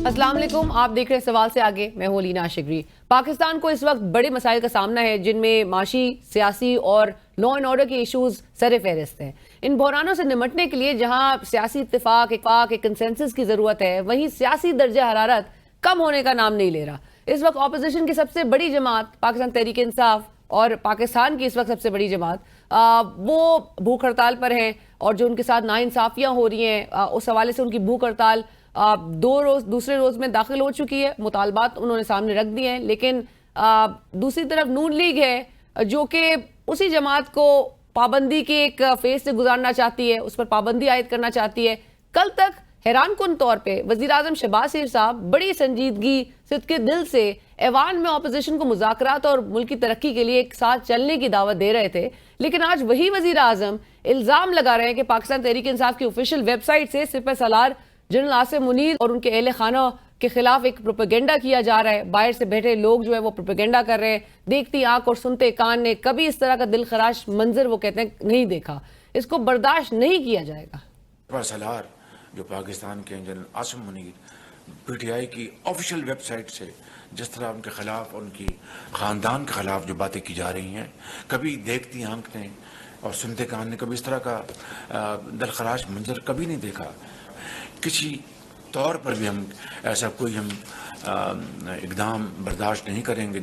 अस्सलाम वालेकुम, आप देख रहे हैं सवाल से आगे। मैं हूं लीना आशिगरी। पाकिस्तान को इस वक्त बड़े मसाइल का सामना है जिनमें माशी, सियासी और लॉ एंड ऑर्डर के इशूज सर फहरिस्त हैं। इन बहरानों से निमटने के लिए जहां सियासी इत्तेफाक, एक कंसेंसस की ज़रूरत है, वहीं सियासी दर्जा हरारत कम होने का नाम नहीं ले रहा। इस वक्त अपोजिशन की सबसे बड़ी जमात पाकिस्तान तहरीक इंसाफ और पाकिस्तान की इस वक्त सबसे बड़ी जमात वो भूख हड़ताल पर हैं और जो उनके साथ नाइंसाफियाँ हो रही हैं उस हवाले से उनकी भूख हड़ताल दूसरे रोज में दाखिल हो चुकी है। मुतालबात उन्होंने सामने रख दिए हैं, लेकिन दूसरी तरफ नून लीग है जो कि उसी जमात को पाबंदी के एक फेज से गुजारना चाहती है, उस पर पाबंदी आयद करना चाहती है। कल तक हैरान कुन तौर पे वज़ीर आज़म शहबाज शरीफ साहब बड़ी संजीदगी सिद्क़े दिल से ऐवान में अपोजिशन को मुज़ाकरात और मुल्क की तरक्की के लिए एक साथ चलने की दावत दे रहे थे, लेकिन आज वही वज़ीर आज़म इल्ज़ाम लगा रहे हैं कि पाकिस्तान तहरीक इंसाफ की ऑफिशियल वेबसाइट से सिपह सालार जनरल आसिम मुनीर और उनके अहले खाना के खिलाफ एक प्रोपेगेंडा किया जा रहा है। बाहर से बैठे लोग जो है वो प्रोपेगेंडा कर रहे हैं। देखती आंख और सुनते कान ने कभी इस तरह का दिल खराश मंजर वो कहते हैं नहीं देखा। इसको बर्दाश्त नहीं किया जाएगा। सलार जो पाकिस्तान के जनरल आसिम मुनीर पीटीआई की ऑफिशियल वेबसाइट से जिस तरह उनके खिलाफ, उनकी खानदान के खिलाफ जो बातें की जा रही हैं, कभी देखती आंख ने और सुनते कान ने कभी इस तरह का दिलखराश मंजर कभी नहीं देखा। किसी तौर पर भी हम ऐसा कोई इकदाम बर्दाश्त नहीं करेंगे।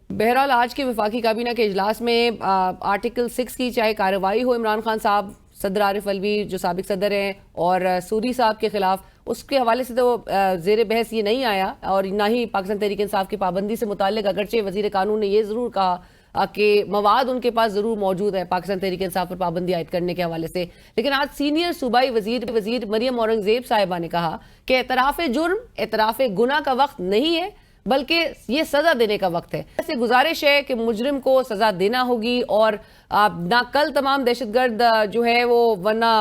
बहरहाल आज के वफाकी काबीना के इजलास में आर्टिकल 6 की चाहे कार्रवाई हो इमरान खान साहब, सदर आरिफ अलवी जो साबिक सदर हैं और सूरी साहब के खिलाफ, उसके हवाले से तो ज़ेर बहस ये नहीं आया और ना ही पाकिस्तान तहरीक इंसाफ की पाबंदी से मुताल्लिक, अगरचे वज़ीर कानून ने ये ज़रूर कहा कि मवाद उनके पास ज़रूर मौजूद है पाकिस्तान तहरीक इंसाफ पर पाबंदी आयद करने के हवाले से। लेकिन आज सीनियर सूबाई वज़ीर मरियम औरंगज़ेब साहिबा ने कहा कि एतराफ़ जुर्म, एतराफ़ गुनाह का वक्त नहीं है, बल्कि ये सज़ा देने का वक्त है। ऐसे गुजारिश है कि मुजरिम को सज़ा देना होगी और ना कल तमाम दहशतगर्द जो है वो, वरना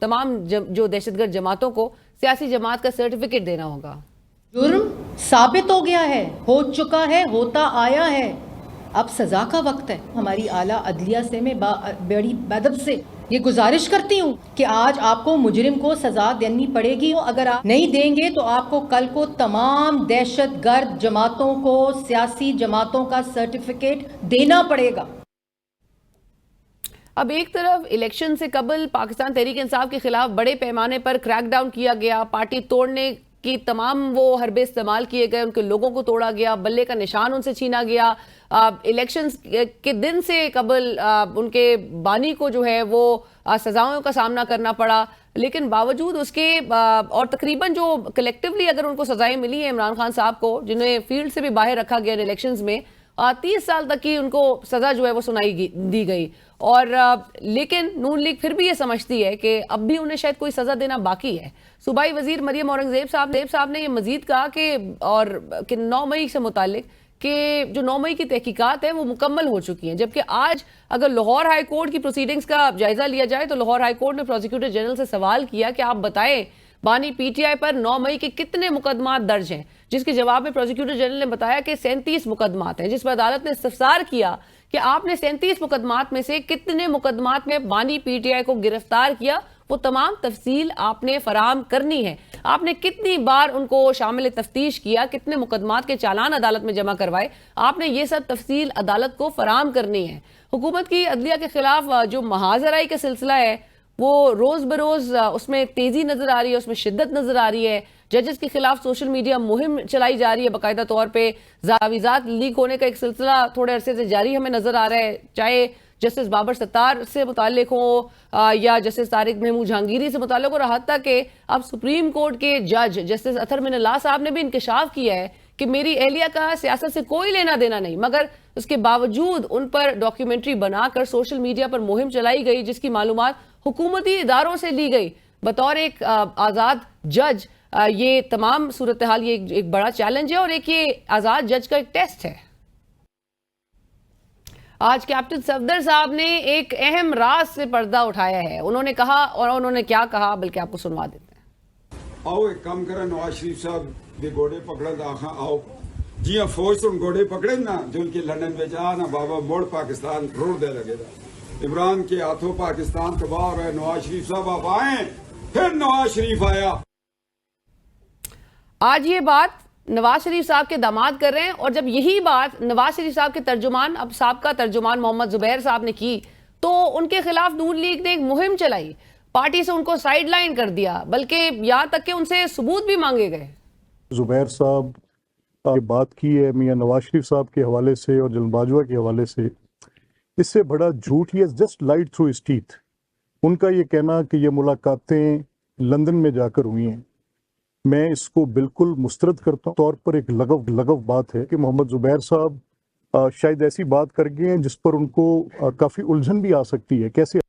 तमाम जो दहशतगर्द जमातों को सियासी जमात का सर्टिफिकेट देना होगा। जुर्म साबित हो गया है, हो चुका है, होता आया है, अब सजा का वक्त है। हमारी आला अदलिया से मैं बड़ी अदब से ये गुजारिश करती हूँ कि आज आपको मुजरिम को सजा देनी पड़ेगी। अगर आप नहीं देंगे तो आपको कल को तमाम दहशतगर्द जमातों को, सियासी जमातों का सर्टिफिकेट देना पड़ेगा। अब एक तरफ इलेक्शन से कबल पाकिस्तान तहरीक इंसाफ के खिलाफ बड़े पैमाने पर क्रैकडाउन किया गया, पार्टी तोड़ने की तमाम वो हरबे इस्तेमाल किए गए, उनके लोगों को तोड़ा गया, बल्ले का निशान उनसे छीना गया। इलेक्शंस के दिन से कबल उनके बानी को जो है वो सजाओं का सामना करना पड़ा, लेकिन बावजूद उसके और तकरीबन जो कलेक्टिवली अगर उनको सजाएं मिली हैं इमरान खान साहब को, जिन्हें फील्ड से भी बाहर रखा गया इलेक्शंस में, 30 साल तक की उनको सजा जो है वो दी गई। और लेकिन नून लीग फिर भी ये समझती है कि अब भी उन्हें शायद कोई सजा देना बाकी है। सूबाई वजीर मरियम औरंगज़ेब साहब ने ये मजीद कहा कि 9 मई से मुतालिक कि जो 9 मई की तहकीकात है वो मुकम्मल हो चुकी हैं, जबकि आज अगर लाहौर हाई कोर्ट की प्रोसीडिंग्स का जायजा लिया जाए तो लाहौर हाई कोर्ट ने प्रोसिक्यूटर जनरल से सवाल किया कि आप बताएं बानी पीटीआई पर 9 मई के कितने मुकदमात दर्ज हैं, जिसके जवाब में प्रोसिक्यूटर जनरल ने बताया कि 37 मुकदमात हैं, जिस पर अदालत ने इस्तफसार किया कि आपने 37 मुकदमात में से कितने मुकदमात में बानी पीटीआई को गिरफ्तार किया, वो तमाम तफसील आपने फराहम करनी है। आपने कितनी बार उनको शामिल तफ्तीश किया, कितने मुकदमात के चालान अदालत में जमा करवाए, आपने ये सब तफसील अदालत को फराहम करनी है। हुकूमत की अदलिया के खिलाफ जो महाजराई का सिलसिला है वो रोज बरोज उसमें तेजी नजर आ रही है, उसमें शिद्दत नजर आ रही है। जजेस के खिलाफ सोशल मीडिया मुहिम चलाई जा रही है, बाकायदा तौर पे जाविजात लीक होने का एक सिलसिला थोड़े अरसे से जारी हमें नजर आ रहा है, चाहे जस्टिस बाबर सत्तार से मुताल्लिक हो या जस्टिस तारिक महमूद जहांगीरी से मुताल्लिक हो, रहा तक कि अब सुप्रीम कोर्ट के जज जस्टिस अतर मिनल्लाह साहब ने भी इंकशाफ किया है कि मेरी एहलिया का सियासत से कोई लेना देना नहीं, मगर उसके बावजूद उन पर डॉक्यूमेंट्री बनाकर सोशल मीडिया पर मुहिम चलाई गई, जिसकी मालूमात हुकूमती इदारों से ली गई। बतौर एक आज़ाद जज ये तमाम सूरत हाल ये एक बड़ा चैलेंज है और एक ये आज़ाद जज का एक टेस्ट है। आज कैप्टन सफदर साहब ने एक अहम राज से पर्दा उठाया है। उन्होंने कहा, और उन्होंने क्या कहा बल्कि आपको सुनवा देते हैं। आओ एक काम करें, नवाज शरीफ साहब दे घोड़े पकड़ा दाखा आओ जी फौज तुम घोड़े पकड़े ना जो उनके लंदन में जा ना बाबा मोड़ पाकिस्तान रोड दे लगेगा। इमरान के हाथों पाकिस्तान तबाह हो रहा है। नवाज शरीफ साहब आप आए, फिर नवाज शरीफ आया। آج یہ بات نواز شریف صاحب کے داماد کر رہے ہیں، اور جب یہی بات نواز شریف صاحب کے ترجمان، اب سابقہ ترجمان محمد زبیر صاحب نے کی، تو ان کے خلاف نون لیگ نے ایک مہم چلائی، پارٹی سے ان کو سائیڈ لائن کر دیا، بلکہ یہاں تک کہ ان سے ثبوت بھی مانگے گئے۔ زبیر صاحب یہ بات کی ہے میاں نواز شریف صاحب کے حوالے سے اور جنرل باجوہ کے حوالے سے، اس سے بڑا جھوٹ، he just lied through his teeth. ان کا یہ کہنا کہ یہ ملاقاتیں لندن میں جا کر ہوئی ہیں، میں اس کو بالکل مسترد کرتا ہوں۔ طور پر ایک لغو بات ہے کہ محمد زبیر صاحب شاید ایسی بات کر گئے ہیں جس پر ان کو کافی الجھن بھی آ سکتی ہے۔ کیسے